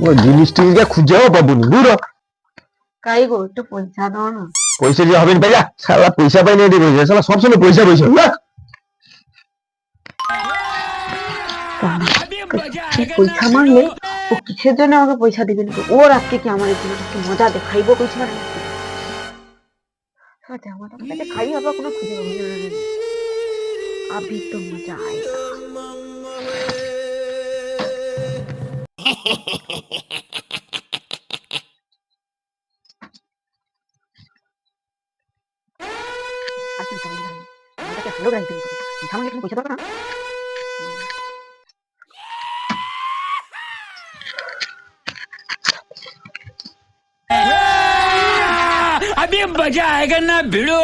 ওই জিনিসটা খুঁজেও পাবনি বুড়ো। কাই গো একটু পয়সা দাও না। পয়সা দিয়ে হবে না শালা, পয়সা পাই না এদিকে পয়সা, শালা সবসময় পয়সা পয়সা না। পয়সা মারলে ও কিসের জন্য আমাকে পয়সা দিবে না? ওর আজকে কি আমার একটু মজা দেখাইবো পয়সা মারলে। আমার কাছে খাই হবে কোনো খুঁজে পাবো না। अभी तो मजा आएगा। अभी मजा आएगा ना भिड़ो।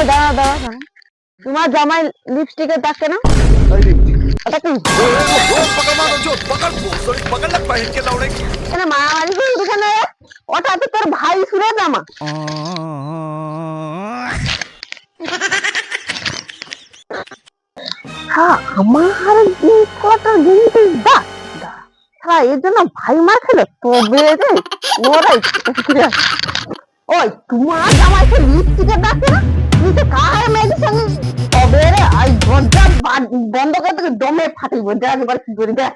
দাঁড়া দাঁড়া দাঁড়া, তোমার জামাই লিপস্টিকের দাগ কেন? মারামারি করবি কেন? ওটা তো তোর ভাই শুনে জামা। আমার কত জিনিস দাগ, এর জন্য ভাই মার খেলো তবে রে ওরাই। ওই তোমার জামাইকে লিপস্টিকের দাগ কেন? তুই তো কার মেয়েদের সঙ্গে তবে রে আই দরজা বন্ধ করতে দমে ফাটিব। যা একবার কি করি দেখ।